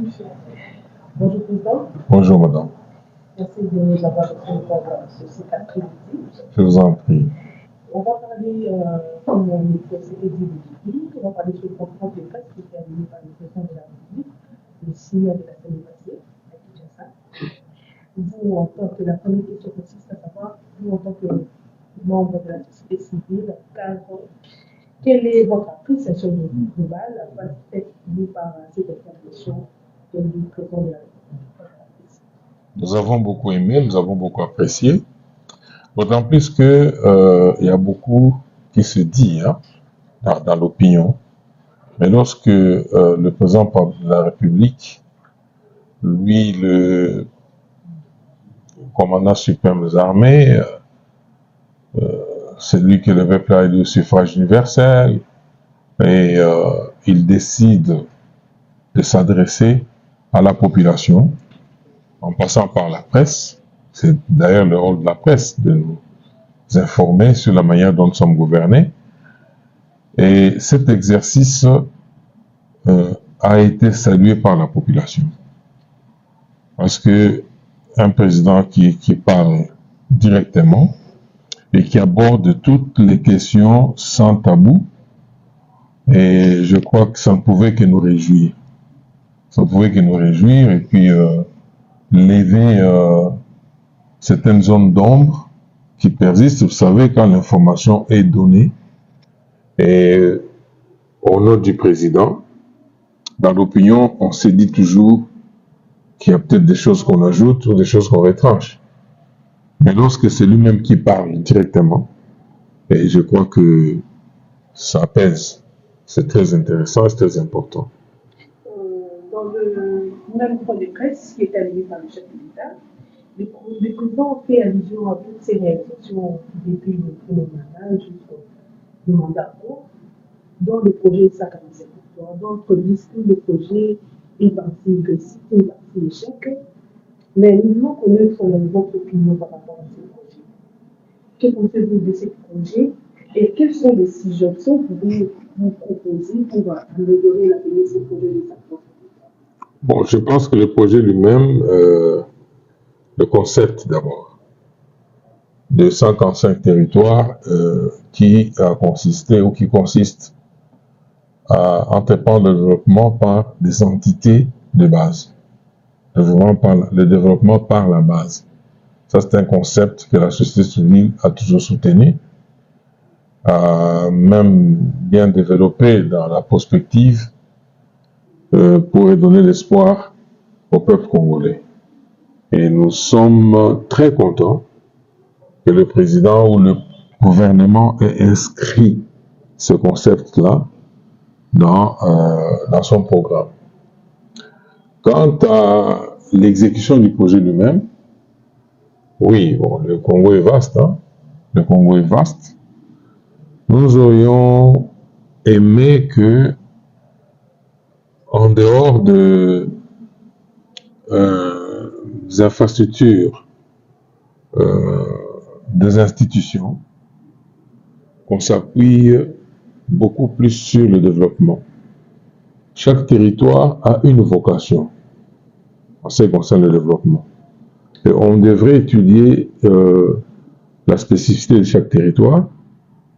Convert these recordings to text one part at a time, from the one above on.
Bonjour Président. Bonjour Madame. Merci de nous avoir reçus pour cet après-midi. Je vous en prie. On va parler, comme on s'était dit depuis, on va parler sur le conférence de presse qui était animée par le président de la République, le 6 mai de la semaine passée, à Kinshasa. Vous, en tant que la première question consiste à savoir, vous, en tant que membre de la société civile, quelle est votre appréciation globale? Faites-vous par cette intervention du président de la République? Nous avons beaucoup aimé, nous avons beaucoup apprécié, d'autant plus que il y a beaucoup qui se dit dans l'opinion. Mais lorsque le président de la République, lui, le commandant suprême des armées, c'est lui qui le peuple a élu au suffrage universel, et il décide de s'adresser à la population en passant par la presse. C'est d'ailleurs le rôle de la presse de nous informer sur la manière dont nous sommes gouvernés. Et cet exercice a été salué par la population. Parce que un président qui parle directement et qui aborde toutes les questions sans tabou, et je crois que ça ne pouvait que nous réjouir. Ça ne pouvait que nous réjouir et puis lever certaines zones d'ombre qui persistent. Vous savez, quand l'information est donnée, et au nom du président, dans l'opinion, on se dit toujours qu'il y a peut-être des choses qu'on ajoute ou des choses qu'on retranche. Mais lorsque c'est lui-même qui parle directement, et je crois que ça pèse. C'est très intéressant et c'est très important. Dans le même point de presse qui est animé par le chef de l'État, le président fait allusion à toutes ces réalisations depuis le premier mandat jusqu'au mandat court, dont le projet 147. D'autres disent que le projet est parti réussite, est parti échec. Mais nous voulons connaître votre opinion par rapport à ce projet. Que pensez-vous de ce projet et quelles sont les 6 options que vous proposez pour améliorer l'avenir de ce projet de sa propre? Bon, je pense que le projet lui-même, le concept d'abord, de 145 territoires qui a consisté ou qui consiste à entreprendre le développement par des entités de base. Le développement par la base. Ça, c'est un concept que la société civile a toujours soutenu, a même bien développé dans la prospective pour donner l'espoir au peuple congolais. Et nous sommes très contents que le président ou le gouvernement ait inscrit ce concept-là dans son programme. Quant à l'exécution du projet lui-même, oui, bon, le Congo est vaste, le Congo est vaste. Nous aurions aimé que, en dehors des infrastructures, des institutions, qu'on s'appuie beaucoup plus sur le développement. Chaque territoire a une vocation en ce qui concerne le développement. Et on devrait étudier la spécificité de chaque territoire,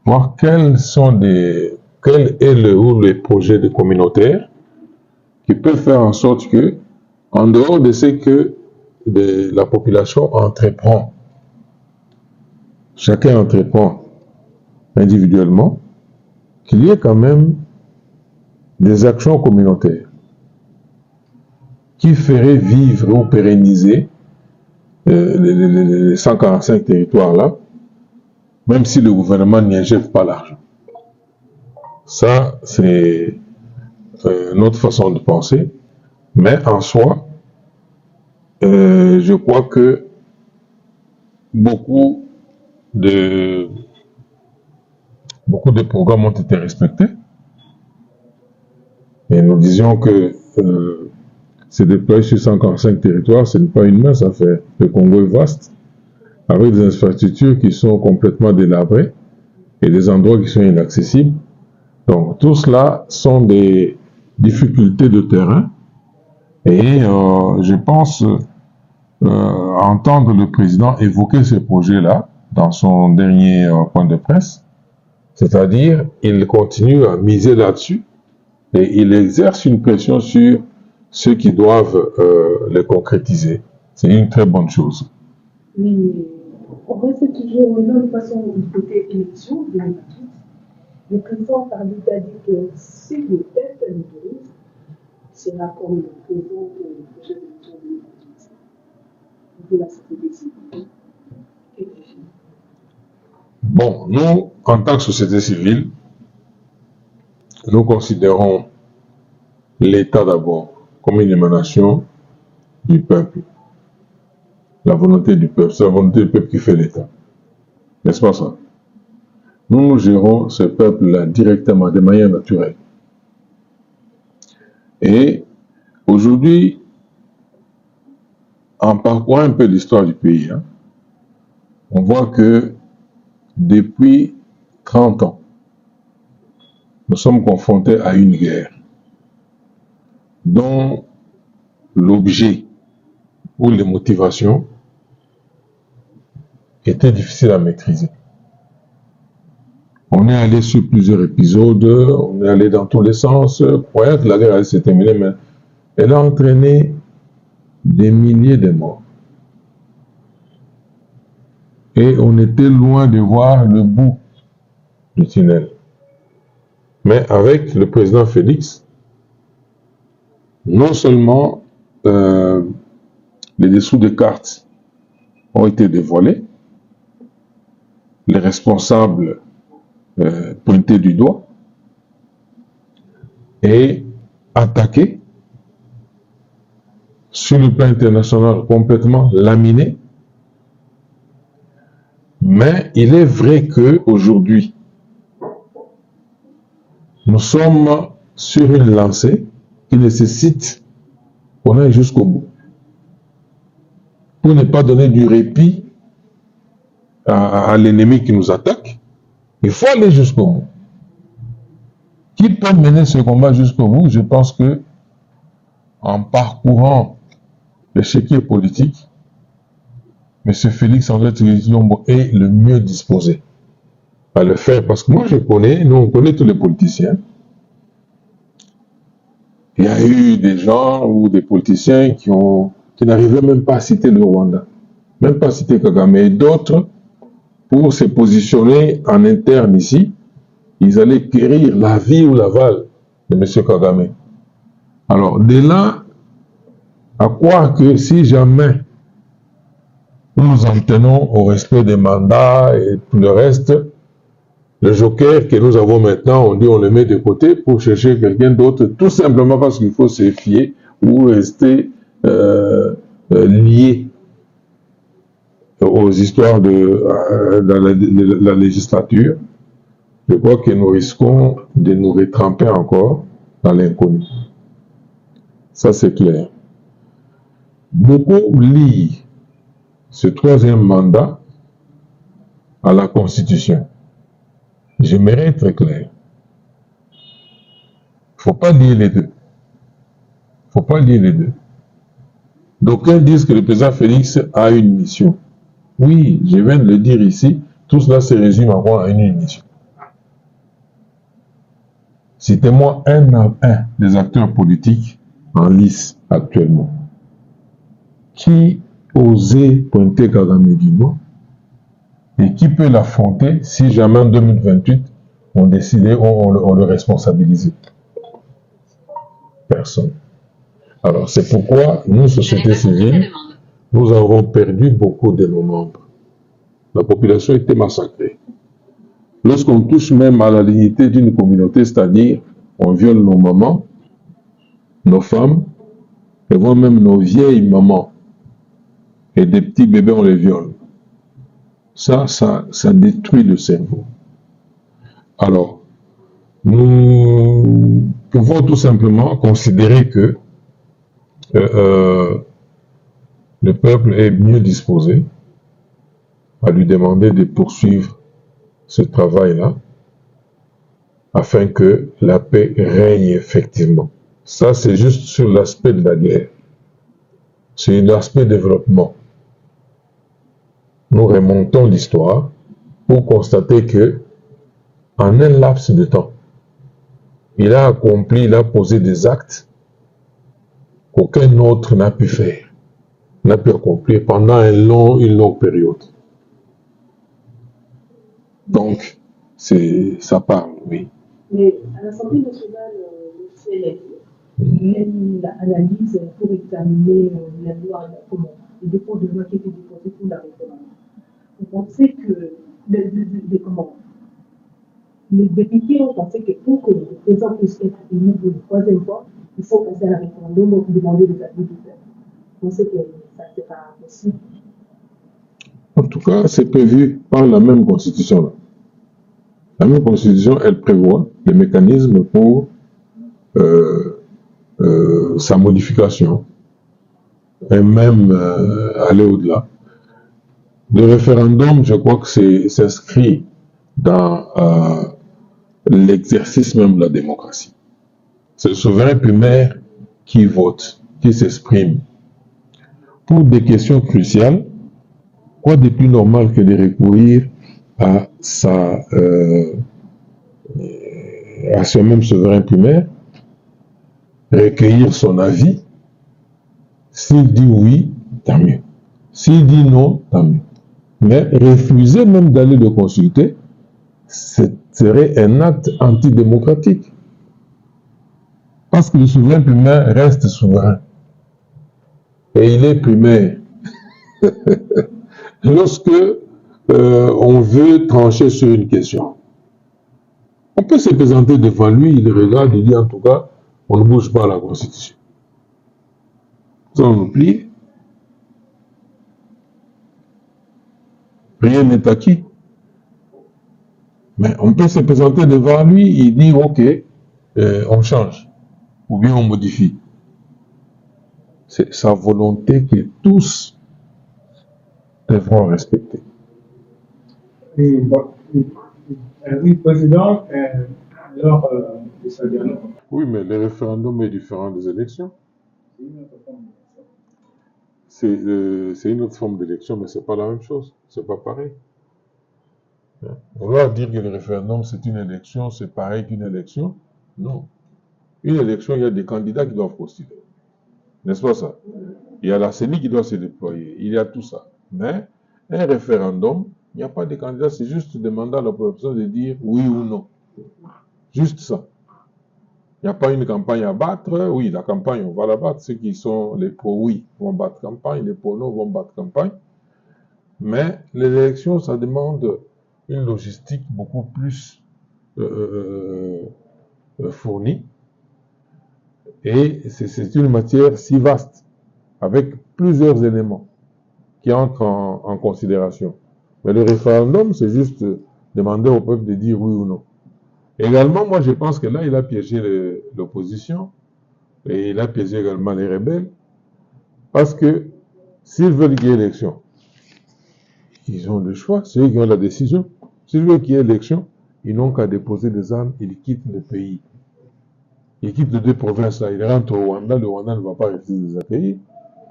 voir quel est les projets de communautaires qui peuvent faire en sorte que, en dehors de ce que la population entreprend, chacun entreprend individuellement, qu'il y ait quand même des actions communautaires qui feraient vivre ou pérenniser les 145 territoires-là, même si le gouvernement n'y injecte pas l'argent. Ça, c'est notre façon de penser. Mais en soi, je crois que beaucoup de programmes ont été respectés. Et nous disions que se déployer sur 145 territoires, ce n'est pas une mince affaire. Le Congo est vaste, avec des infrastructures qui sont complètement délabrées et des endroits qui sont inaccessibles. Donc tout cela sont des difficultés de terrain Et je pense entendre le président évoquer ce projet-là dans son dernier point de presse, c'est-à-dire il continue à miser là-dessus et il exerce une pression sur ceux qui doivent les concrétiser. C'est une très bonne chose. Mais on reste toujours dans une façon du côté élection 2028. Le président par lui a dit que si le peuple l'autorise, sera comme le président pour le projet d'élection 2028. Vous la société civile. Bon, nous, en tant que société civile, nous considérons l'État d'abord comme une émanation du peuple. La volonté du peuple, c'est la volonté du peuple qui fait l'État. N'est-ce pas ça? Nous gérons ce peuple-là directement, de manière naturelle. Et aujourd'hui, en parcourant un peu l'histoire du pays, on voit que depuis 30 ans, nous sommes confrontés à une guerre dont l'objet ou les motivations étaient difficiles à maîtriser. On est allé sur plusieurs épisodes, on est allé dans tous les sens, croyant que la guerre allait se terminer, mais elle a entraîné des milliers de morts. Et on était loin de voir le bout du tunnel. Mais avec le président Félix, non seulement les dessous des cartes ont été dévoilés, les responsables pointés du doigt et attaqués sur le plan international complètement laminés. Mais il est vrai qu'aujourd'hui, nous sommes sur une lancée qui nécessite qu'on aille jusqu'au bout. Pour ne pas donner du répit à l'ennemi qui nous attaque, il faut aller jusqu'au bout. Qui peut mener ce combat jusqu'au bout? Je pense que en parcourant l'échiquier politique, M. Félix Antoine Tshisekedi est le mieux disposé à le faire. Parce que moi, on connaît tous les politiciens. Il y a eu des gens ou des politiciens qui n'arrivaient même pas à citer le Rwanda, même pas à citer Kagame. Et d'autres, pour se positionner en interne ici, ils allaient quérir la vie ou l'aval de M. Kagame. Alors, de là, à croire que si jamais nous nous en tenons au respect des mandats et tout le reste, le joker que nous avons maintenant, on dit on le met de côté pour chercher quelqu'un d'autre, tout simplement parce qu'il faut se fier ou rester lié aux histoires de la législature. Je crois que nous risquons de nous retremper encore dans l'inconnu. Ça, c'est clair. Beaucoup lient ce troisième mandat à la Constitution. J'aimerais être clair. Il ne faut pas lier les deux. Il ne faut pas lier les deux. D'aucuns disent que le président Félix a une mission. Oui, je viens de le dire ici, tout cela se résume à une mission. Citez-moi un des acteurs politiques en lice actuellement qui osait pointer Kagame du doigt et qui peut l'affronter si jamais en 2028 on décidait, on le responsabilisait. Personne. Alors c'est pourquoi nous, société civile, nous avons perdu beaucoup de nos membres. La population était massacrée. Lorsqu'on touche même à la dignité d'une communauté, c'est-à-dire on viole nos mamans, nos femmes, et voire même nos vieilles mamans, et des petits bébés, on les viole. Ça détruit le cerveau. Alors, nous pouvons tout simplement considérer que le peuple est mieux disposé à lui demander de poursuivre ce travail-là afin que la paix règne effectivement. Ça, c'est juste sur l'aspect de la guerre. c'est l'aspect développement. Nous remontons l'histoire pour constater que, en un laps de temps, il a accompli, il a posé des actes qu'aucun autre n'a pu faire, n'a pu accomplir pendant une longue période. Donc, ça parle, oui. Mais à l'Assemblée nationale, le CNL, il analyse pour examiner la loi, les dépôts de loi qui étaient déposés pour la réforme. Vous pensez que les députés ont pensé que pour que le président puisse être élu pour une troisième fois, il faut passer à la référendum pour demander des avis du peuple. Vous pensez que ça ne sera pas possible? En tout cas, c'est prévu par la même constitution. La même constitution, elle prévoit les mécanismes pour sa modification et même aller au-delà. Le référendum, je crois que s'inscrit dans l'exercice même de la démocratie. C'est le souverain primaire qui vote, qui s'exprime. Pour des questions cruciales, quoi de plus normal que de recourir à ce même souverain primaire, recueillir son avis. S'il dit oui, tant mieux. S'il dit non, tant mieux. Mais refuser même d'aller le consulter, ce serait un acte antidémocratique. Parce que le souverain primaire reste souverain. Et il est primaire. Lorsque on veut trancher sur une question, on peut se présenter devant lui, il regarde, il dit en tout cas, on ne bouge pas la Constitution. Ça, on oublie. Rien n'est acquis. Mais on peut se présenter devant lui, il dit ok, on change, ou bien on modifie. C'est sa volonté que tous devront respecter. Oui, président, lors de sa dernière. Oui, mais le référendum est différent des élections. C'est une autre forme d'élection, mais c'est pas la même chose. C'est pas pareil. Vouloir dire que le référendum c'est une élection, c'est pareil qu'une élection, non. Une élection, il y a des candidats qui doivent postuler. N'est-ce pas ça? Il y a la CENI qui doit se déployer. Il y a tout ça. Mais un référendum, il n'y a pas de candidat, c'est juste demander à la population de dire oui ou non. Juste ça. Il n'y a pas une campagne à battre. Oui, la campagne, on va la battre. Ceux qui sont les pro-oui vont battre campagne, les pro-non vont battre campagne. Mais l'élection, ça demande une logistique beaucoup plus fournie. Et c'est une matière si vaste, avec plusieurs éléments qui entrent en considération. Mais le référendum, c'est juste demander au peuple de dire oui ou non. Également, moi, je pense que là, il a piégé l'opposition et il a piégé également les rebelles parce que s'ils veulent qu'il y ait élection, ils ont le choix, c'est eux qui ont la décision. S'ils veulent qu'il y ait élection, ils n'ont qu'à déposer des armes, ils quittent le pays. Ils quittent les deux provinces là, ils rentrent au Rwanda, le Rwanda ne va pas rester les accueillir.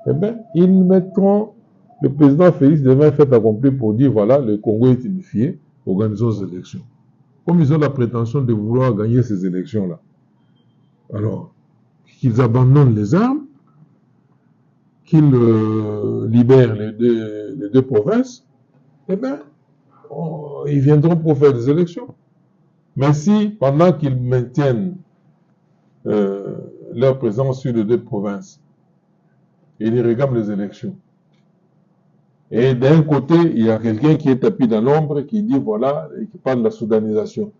Eh bien, ils mettront le président Félix devant un fait accompli pour dire voilà, le Congo est unifié, organisons les élections. Comme ils ont la prétention de vouloir gagner ces élections-là, alors qu'ils abandonnent les armes, qu'ils libèrent les deux provinces, eh bien, ils viendront pour faire des élections. Mais si, pendant qu'ils maintiennent leur présence sur les deux provinces, ils réclament les élections, et d'un côté, il y a quelqu'un qui est tapis dans l'ombre, qui dit voilà, et qui parle de la soudanisation.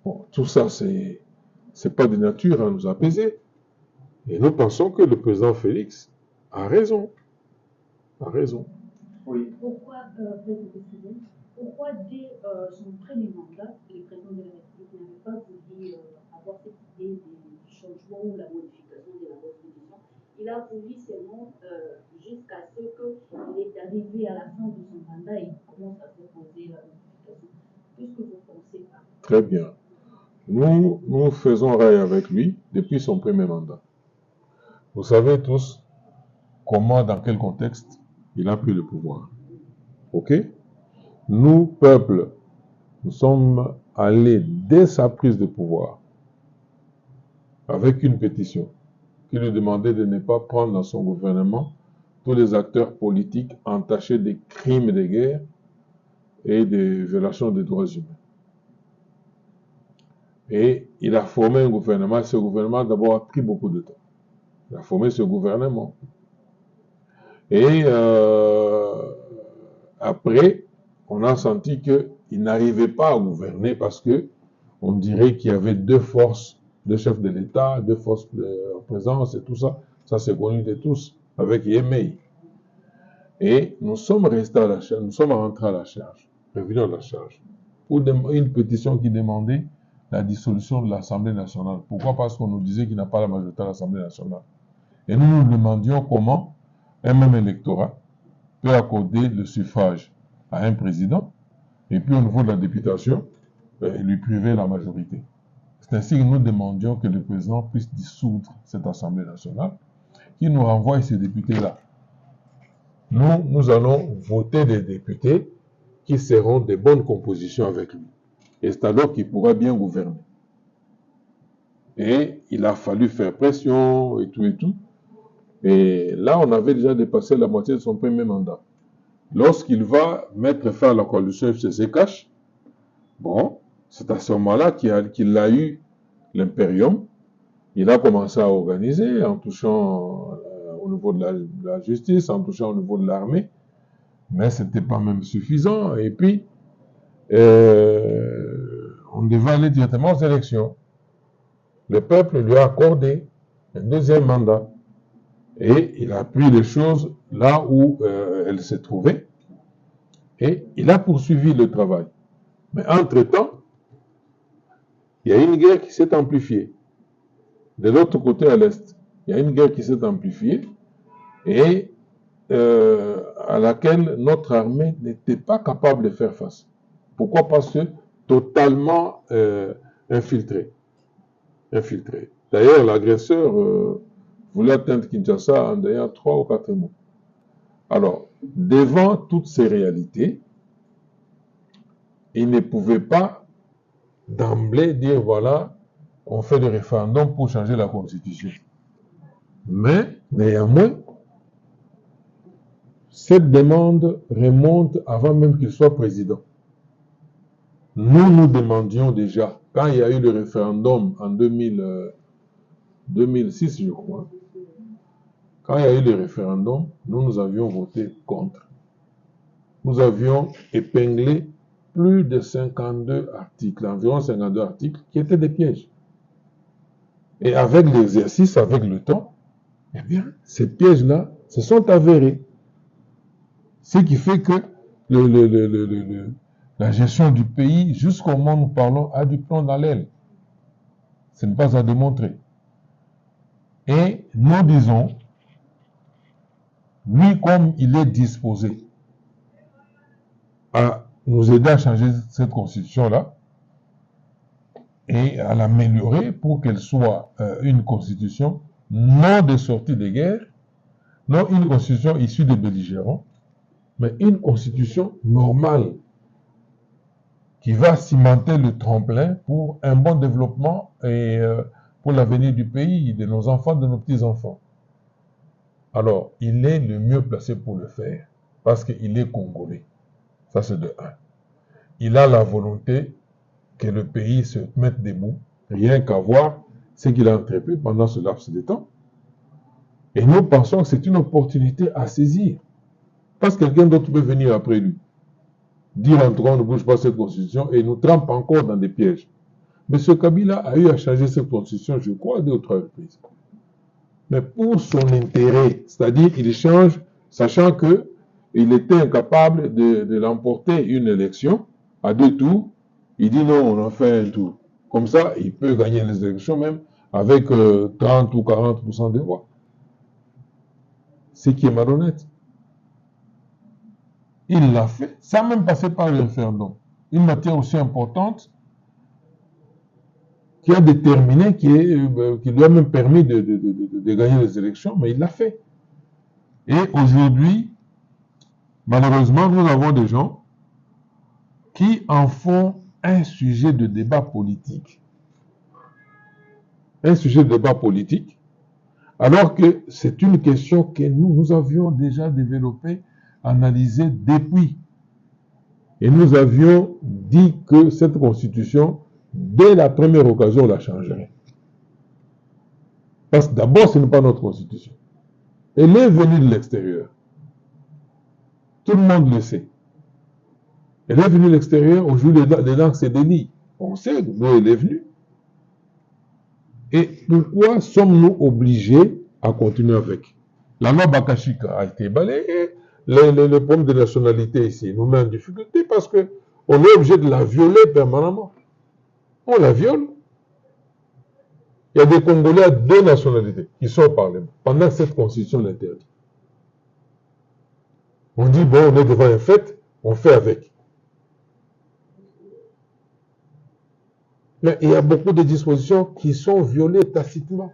Bon, tout ça, c'est pas de nature à nous apaiser. Et nous pensons que le président Félix a raison. A raison. Oui. Pourquoi, pourquoi dès son premier mandat, le président de la République n'avait pas voulu avoir cette idée du changement ou la modification de la Constitution? Il a voulu seulement jusqu'à ce qu'il est arrivé à la fin de son mandat et il commence à se poser la modification. Qu'est-ce que vous pensez par rapport? Très bien. Nous faisons rail avec lui depuis son premier mandat. Vous savez tous comment, dans quel contexte il a pris le pouvoir. Ok? Nous, peuple, nous sommes allés dès sa prise de pouvoir avec une pétition qui lui demandait de ne pas prendre dans son gouvernement tous les acteurs politiques entachés des crimes de guerre et des violations des droits humains. Et il a formé un gouvernement. Ce gouvernement, d'abord, a pris beaucoup de temps. Il a formé ce gouvernement. Et après, on a senti qu'il n'arrivait pas à gouverner parce que on dirait qu'il y avait deux forces, deux chefs de l'État, deux forces de présence et tout ça. Ça, c'est connu de tous, avec Yemei. Et nous sommes restés à la charge, nous sommes rentrés à la charge, revenus à la charge, pour une pétition qui demandait la dissolution de l'Assemblée nationale. Pourquoi? Parce qu'on nous disait qu'il n'a pas la majorité à l'Assemblée nationale. Et nous nous demandions comment un même électorat peut accorder le suffrage à un président, et puis au niveau de la députation, lui priver la majorité. C'est ainsi que nous demandions que le président puisse dissoudre cette Assemblée nationale, qui nous renvoie ces députés-là. Nous allons voter des députés qui seront de bonnes compositions avec lui. Et c'est alors qu'il pourra bien gouverner. Et il a fallu faire pression et tout et tout. Et là, on avait déjà dépassé la moitié de son premier mandat. Lorsqu'il va mettre fin à la coalition FCC-Cash, bon, c'est à ce moment-là qu'il a eu l'impérium. Il a commencé à organiser en touchant au niveau de la justice, en touchant au niveau de l'armée, mais ce n'était pas même suffisant. Et puis, on devait aller directement aux élections. Le peuple lui a accordé un deuxième mandat. Et il a pris les choses là où elles se trouvaient. Et il a poursuivi le travail. Mais entre-temps, il y a une guerre qui s'est amplifiée. De l'autre côté, à l'Est, il y a une guerre qui s'est amplifiée et à laquelle notre armée n'était pas capable de faire face. Pourquoi? Parce que totalement infiltrée. D'ailleurs, l'agresseur voulait atteindre Kinshasa en d'ailleurs 3 ou 4 mois. Alors, devant toutes ces réalités, il ne pouvait pas d'emblée dire voilà, on fait des référendums pour changer la constitution. Mais, néanmoins, cette demande remonte avant même qu'il soit président. Nous demandions déjà, quand il y a eu le référendum en 2006, je crois, quand il y a eu le référendum, nous avions voté contre. Nous avions épinglé plus de 52 articles, environ 52 articles, qui étaient des pièges. Et avec l'exercice, avec le temps, eh bien, ces pièges-là se sont avérés. Ce qui fait que la gestion du pays, jusqu'au moment où nous parlons, a du plomb dans l'aile. Ce n'est pas à démontrer. Et nous disons, lui, comme il est disposé à nous aider à changer cette constitution-là et à l'améliorer pour qu'elle soit une constitution non de sortie de guerre, non une constitution issue des belligérants, mais une constitution normale qui va cimenter le tremplin pour un bon développement et pour l'avenir du pays, de nos enfants, de nos petits-enfants. Alors, il est le mieux placé pour le faire, parce qu'il est congolais. Ça, c'est de 1. Il a la volonté que le pays se mette debout, rien qu'à voir ce qu'il a entrepris pendant ce laps de temps. Et nous pensons que c'est une opportunité à saisir. Parce que quelqu'un d'autre peut venir après lui. Dire en tout cas, on ne bouge pas cette constitution et nous trempe encore dans des pièges. M. Kabila a eu à changer cette constitution, je crois, 2 ou 3 reprises. Mais pour son intérêt, c'est-à-dire qu'il change, sachant qu'il était incapable de l'emporter une élection à 2 tours, il dit non, on en fait un tour. Comme ça, il peut gagner les élections même avec 30 ou 40% de voix. Ce qui est malhonnête. Il l'a fait, sans même passer par le référendum. Une matière aussi importante qui a déterminé, qui lui a même permis de gagner les élections, mais il l'a fait. Et aujourd'hui, malheureusement, nous avons des gens qui en font un sujet de débat politique. Un sujet de débat politique, alors que c'est une question que nous avions déjà développée, analysée depuis. Et nous avions dit que cette constitution, dès la première occasion, la changerait. Parce que d'abord, ce n'est pas notre constitution. Elle est venue de l'extérieur. Tout le monde le sait. Elle est venue de l'extérieur, on joue les langues, c'est des lits. On sait d'où elle est venue. Et pourquoi sommes-nous obligés à continuer avec? La loi Bakashika a été balayée. Le problème de nationalité ici nous met en difficulté parce qu'on est obligé de la violer permanemment. On la viole. Il y a des Congolais à 2 nationalités qui sont au Parlement pendant que cette constitution l'interdit. On dit, bon, on est devant un fait, on fait avec. Mais il y a beaucoup de dispositions qui sont violées tacitement.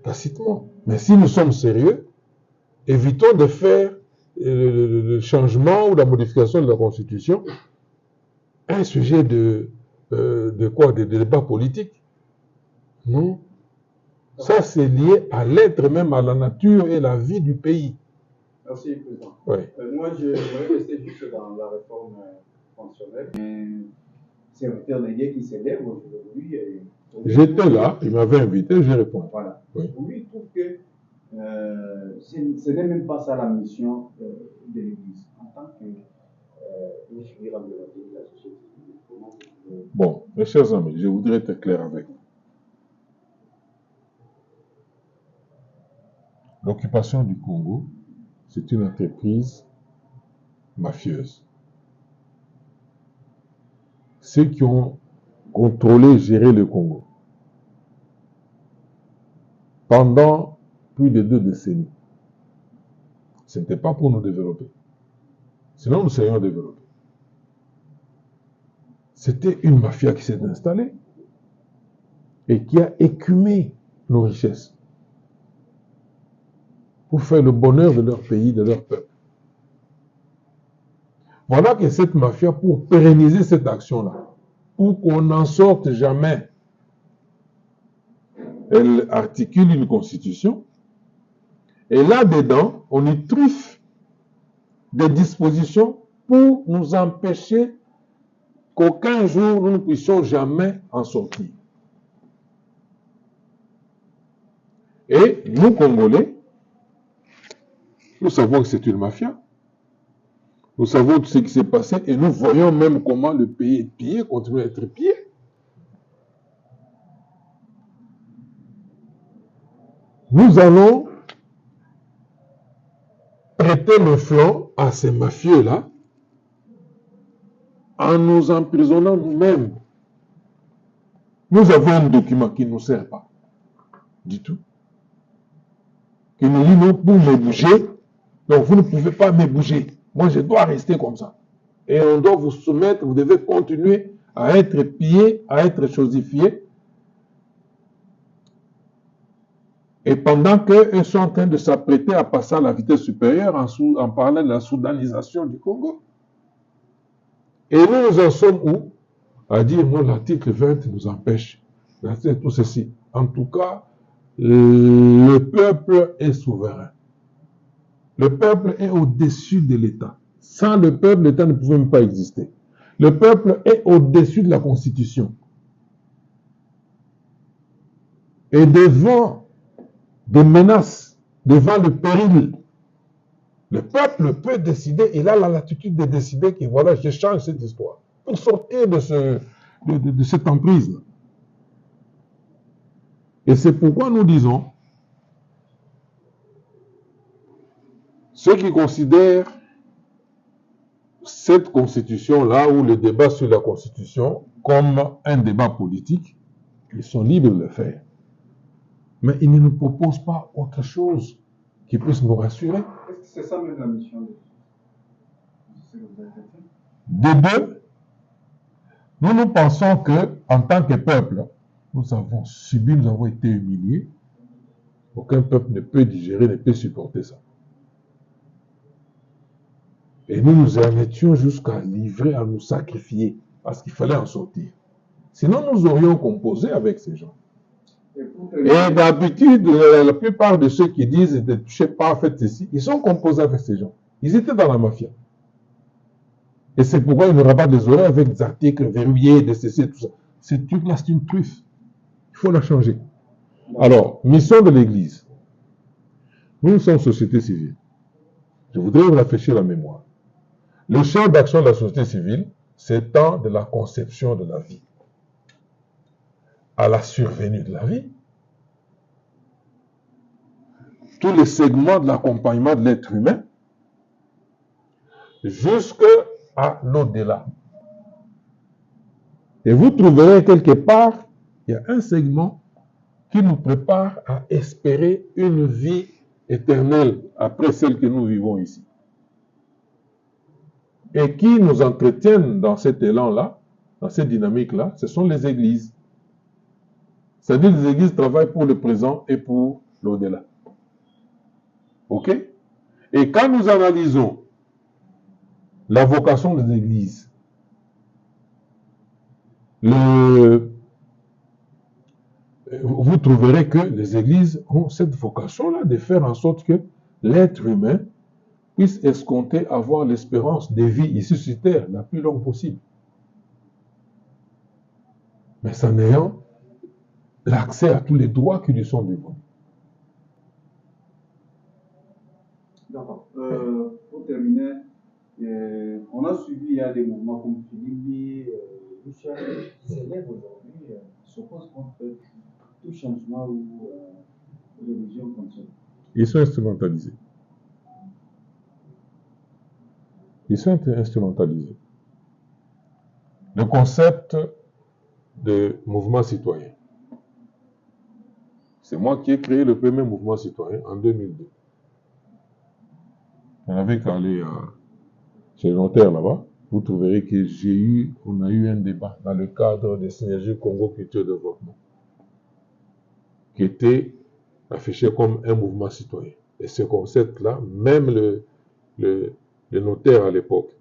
Tacitement. Mais si nous sommes sérieux, évitons de faire le changement ou la modification de la Constitution un sujet de débat politique. Non. Ça, c'est lié à l'être même, à la nature et la vie du pays. Merci, Président. Oui. Moi, je voudrais rester juste dans la réforme fonctionnelle. C'est un intermédiaire qui s'élève aujourd'hui. J'étais là, il m'avait invité, j'ai répondu. Voilà. Oui. Lui, il trouve que ce n'est même pas ça la mission de l'Église. En tant que figure emblématique de la société. Bon, mes chers amis, je voudrais être clair avec vous. L'occupation du Congo, c'est une entreprise mafieuse. Ceux qui ont contrôlé et géré le Congo pendant plus de 2 décennies, ce n'était pas pour nous développer. Sinon, nous serions développés. C'était une mafia qui s'est installée et qui a écumé nos richesses pour faire le bonheur de leur pays, de leur peuple. Voilà que cette mafia, pour pérenniser cette action-là, pour qu'on n'en sorte jamais, elle articule une constitution, et là-dedans, on y truffe des dispositions pour nous empêcher qu'aucun jour nous ne puissions jamais en sortir. Et nous, Congolais, nous savons que c'est une mafia. Nous savons tout ce qui s'est passé et nous voyons même comment le pays est pillé, continue à être pillé. Nous allons prêter le flanc à ces mafieux-là en nous emprisonnant nous-mêmes. Nous avons un document qui ne nous sert pas du tout. Qui nous dit non, pour me bouger, donc vous ne pouvez pas me bouger. Moi, je dois rester comme ça. Et on doit vous soumettre, vous devez continuer à être pillé, à être chosifié. Et pendant qu'eux sont en train de s'apprêter à passer à la vitesse supérieure en parlant de la soudanisation du Congo. Et nous en sommes où? À dire, non, l'article 20 nous empêche. Tout ceci. En tout cas, le peuple est souverain. Le peuple est au-dessus de l'État. Sans le peuple, l'État ne pouvait même pas exister. Le peuple est au-dessus de la Constitution. Et devant des menaces, devant le péril, le peuple peut décider, il a la latitude de décider que voilà, je change cette histoire pour sortir de cette emprise. Et c'est pourquoi nous disons, ceux qui considèrent cette constitution-là ou le débat sur la constitution comme un débat politique, ils sont libres de le faire. Mais ils ne nous proposent pas autre chose qui puisse nous rassurer. Est-ce que c'est ça même la mission De deux, nous pensons que, en tant que peuple, nous avons subi, nous avons été humiliés. Aucun peuple ne peut digérer, ne peut supporter ça. Et nous en étions jusqu'à livrer, à nous sacrifier, parce qu'il fallait en sortir. Sinon, nous aurions composé avec ces gens. Et d'habitude, la plupart de ceux qui disent ne touchez pas, faites ceci, ils sont composés avec ces gens. Ils étaient dans la mafia. Et c'est pourquoi il n'y aura pas des oreilles avec des articles verrouillés, des ceci, tout ça. Ce truc-là, c'est une truffe. Il faut la changer. Alors, mission de l'Église. Nous sommes société civile. Je voudrais vous rafraîchir la mémoire. Le champ d'action de la société civile s'étend de la conception de la vie à la survenue de la vie, tous les segments de l'accompagnement de l'être humain, jusqu'à l'au-delà. Et vous trouverez quelque part, il y a un segment qui nous prépare à espérer une vie éternelle après celle que nous vivons ici. Et qui nous entretiennent dans cet élan-là, dans cette dynamique-là, ce sont les églises. C'est-à-dire que les églises travaillent pour le présent et pour l'au-delà. OK? Et quand nous analysons la vocation des églises, vous trouverez que les églises ont cette vocation-là de faire en sorte que l'être humain puisse escompter avoir l'espérance de vie ici sur terre la plus longue possible. Mais en ayant l'accès à tous les droits qui lui sont dévolus. D'accord. Pour terminer, on a suivi, il y a des mouvements comme Philippe, Lucia, qui s'élèvent aujourd'hui, s'opposent contre tout changement ou religion comme ça. Ils sont instrumentalisés. Ils sont instrumentalisés. Le concept de mouvement citoyen. C'est moi qui ai créé le premier mouvement citoyen en 2002. On avait qu'à aller chez Notaire là-bas. Vous trouverez que on a eu un débat dans le cadre des synergies Congo Culture Développement, qui était affiché comme un mouvement citoyen. Et ce concept-là, même le notaire à l'époque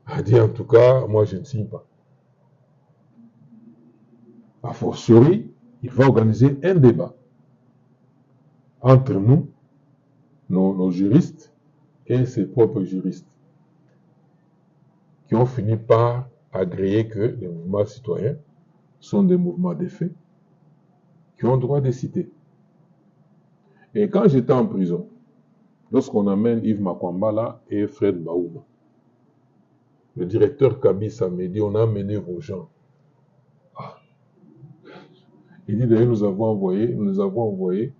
a dit en tout cas, moi je ne signe pas. A fortiori, il va organiser un débat entre nous, nos juristes, et ses propres juristes, qui ont fini par agréer que les mouvements citoyens sont des mouvements d'effet qui ont droit de citer. Et quand j'étais en prison, lorsqu'on amène Yves Makwambala et Fred Baouma, le directeur Kabisa m'a dit, on a amené vos gens. Ah. Il dit, d'ailleurs, nous les avons envoyés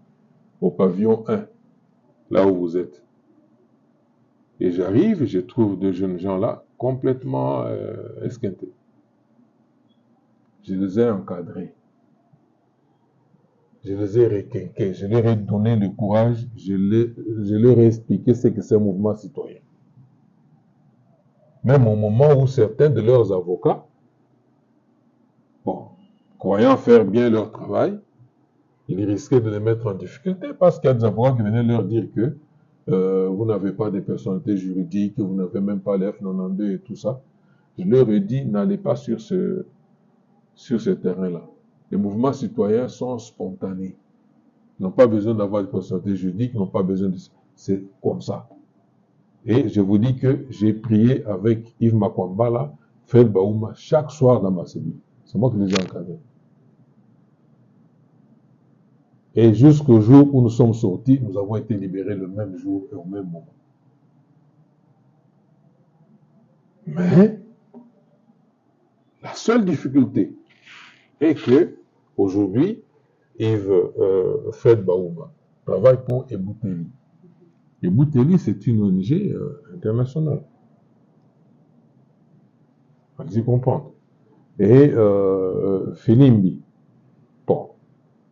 au pavillon 1, là où vous êtes. Et j'arrive, je trouve deux jeunes gens là, complètement esquintés. Je les ai encadrés. Je les ai requinqués. Je leur ai donné le courage. Je leur ai expliqué ce que c'est un mouvement citoyen. Même au moment où certains de leurs avocats, croyant faire bien leur travail, ils risquaient de les mettre en difficulté parce qu'il y a des avocats qui venaient leur dire que vous n'avez pas de personnalité juridique, vous n'avez même pas les F92 et tout ça. Je leur ai dit, n'allez pas sur ce terrain-là. Les mouvements citoyens sont spontanés. Ils n'ont pas besoin d'avoir de personnalité juridique, ils n'ont pas besoin de... C'est comme ça. Et je vous dis que j'ai prié avec Yves Makwambala, Fred Baouma, chaque soir dans ma cellule. C'est moi qui les ai encadrés. Et jusqu'au jour où nous sommes sortis, nous avons été libérés le même jour et au même moment. Mais la seule difficulté est que aujourd'hui, Fred Baouma travaille pour Ebouteli. Ebouteli, c'est une ONG internationale. Allez-y comprendre. Et Filimbi. Bon.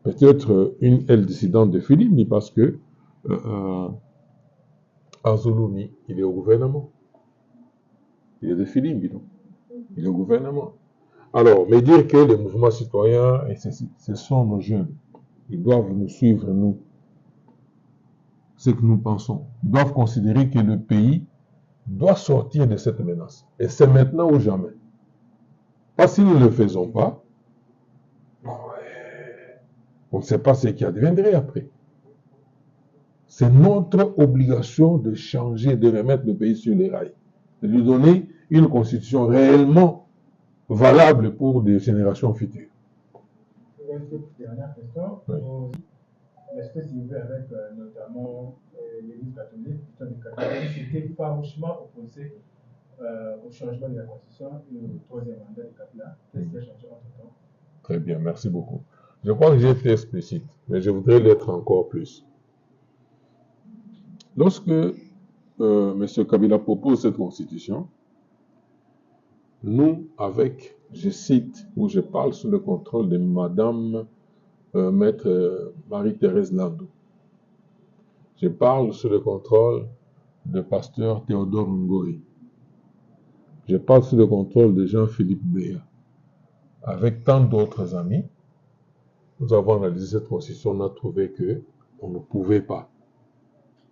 Peut-être une aile dissidente de Filimbi parce que Azuluni, il est au gouvernement. Il est de Filimbi, non? Il est au gouvernement. Alors, mais dire que les mouvements citoyens, ce sont nos jeunes. ils doivent nous suivre, nous, ce que nous pensons. Ils doivent considérer que le pays doit sortir de cette menace. Et c'est maintenant ou jamais. Parce que si nous ne le faisons pas, on ne sait pas ce qui adviendrait après. C'est notre obligation de changer, de remettre le pays sur les rails, de lui donner une constitution réellement valable pour des générations futures. Dernière question. Oui. Est-ce que si vous voulez, avec notamment l'Église catholique, qui était farouchement opposé au changement de la constitution et au troisième mandat de Kabila, qu'est-ce qui a changé entre-temps? Très bien, merci beaucoup. Je crois que j'ai été explicite, mais je voudrais l'être encore plus. Lorsque M. Kabila propose cette constitution, nous, avec, je cite, ou je parle sous le contrôle de Madame Maître Marie-Thérèse Landou. Je parle sous le contrôle de Pasteur Théodore Ngoï. Je parle sous le contrôle de Jean-Philippe Béa. Avec tant d'autres amis, nous avons analysé cette constitution, on a trouvé qu'on ne pouvait pas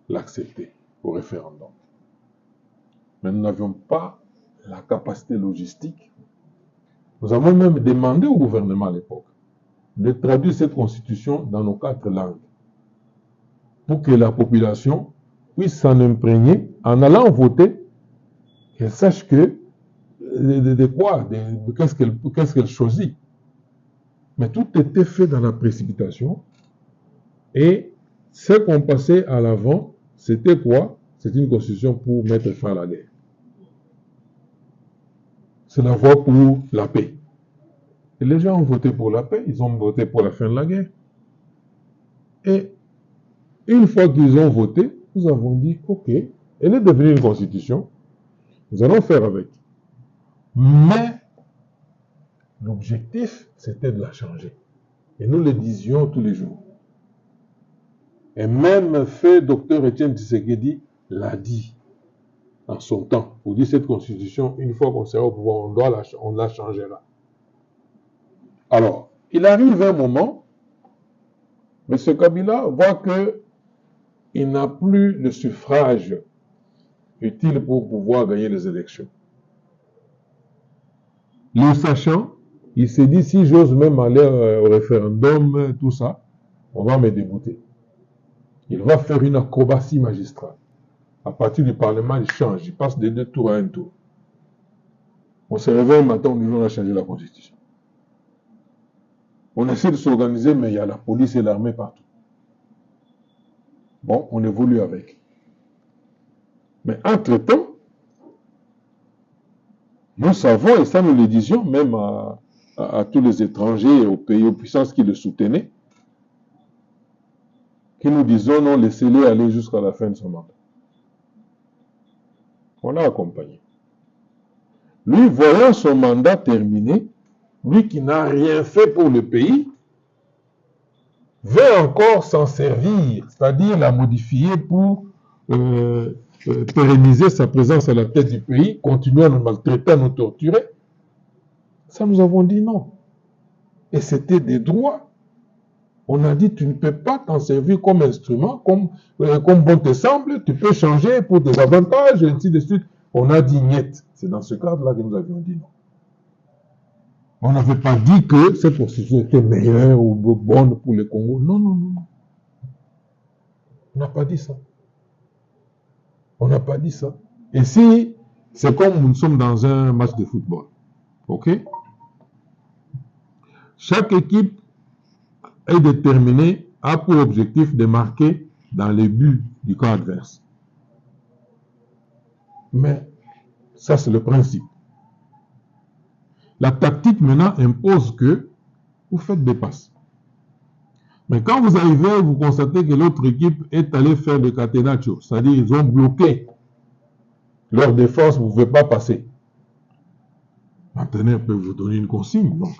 l'accepter au référendum. Mais nous n'avions pas la capacité logistique. Nous avons même demandé au gouvernement à l'époque de traduire cette constitution dans nos 4 langues pour que la population puisse s'en imprégner en allant voter, qu'elle sache que de quoi, qu'est-ce qu'elle choisit. Mais tout était fait dans la précipitation et ce qu'on passait à l'avant, c'était quoi? C'était une constitution pour mettre fin à la guerre. C'est la voie pour la paix. Et les gens ont voté pour la paix, ils ont voté pour la fin de la guerre. Et une fois qu'ils ont voté, nous avons dit, ok, elle est devenue une constitution, nous allons faire avec. Mais l'objectif, c'était de la changer. Et nous le disions tous les jours. Et même fait, Dr Etienne Tshisekedi l'a dit en son temps. Pour dire cette constitution, une fois qu'on sera au pouvoir, on la changera. Alors, il arrive un moment, M. Kabila voit qu'il n'a plus le suffrage utile pour pouvoir gagner les élections. Le sachant, il s'est dit, si j'ose même aller au référendum, tout ça, on va me débouter. Il va faire une acrobatie magistrale. À partir du Parlement, il change, il passe de 2 tours à 1 tour. On se réveille un matin, on dit on a changé la constitution. On essaie de s'organiser, mais il y a la police et l'armée partout. Bon, on évolue avec. Mais entre-temps, nous savons, et ça nous le disions même à tous les étrangers et aux pays, aux puissances qui le soutenaient, que nous disons non, laissez-le aller jusqu'à la fin de son mandat. On l'a accompagné. Lui, voyant son mandat terminé, lui qui n'a rien fait pour le pays, veut encore s'en servir, c'est-à-dire la modifier pour pérenniser sa présence à la tête du pays, continuer à nous maltraiter, à nous torturer. Ça, nous avons dit non. Et c'était des droits. On a dit, tu ne peux pas t'en servir comme instrument, comme bon te semble, tu peux changer pour des avantages, et ainsi de suite. On a dit niet. C'est dans ce cadre-là que nous avions dit non. On n'avait pas dit que cette constitution était meilleure ou bonne pour le Congo. Non, non, non. On n'a pas dit ça. On n'a pas dit ça. Et si, c'est comme nous sommes dans un match de football. OK? Chaque équipe est déterminée, a pour objectif de marquer dans les buts du camp adverse. Mais ça, c'est le principe. La tactique maintenant impose que vous faites des passes. Mais quand vous arrivez, vous constatez que l'autre équipe est allée faire le catenaccio, c'est-à-dire ils ont bloqué leur défense, vous ne pouvez pas passer. L'entraîneur peut vous donner une consigne, donc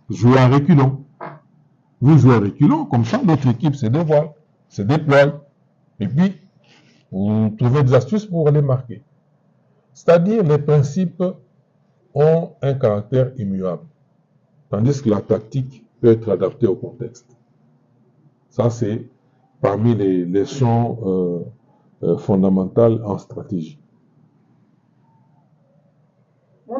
jouez à reculons. Vous jouez à reculons, comme ça l'autre équipe se dévoile, se déploie, et puis vous trouvez des astuces pour les marquer. C'est-à-dire les principes ont un caractère immuable, tandis que la tactique peut être adaptée au contexte. Ça, c'est parmi les leçons fondamentales en stratégie. Moi,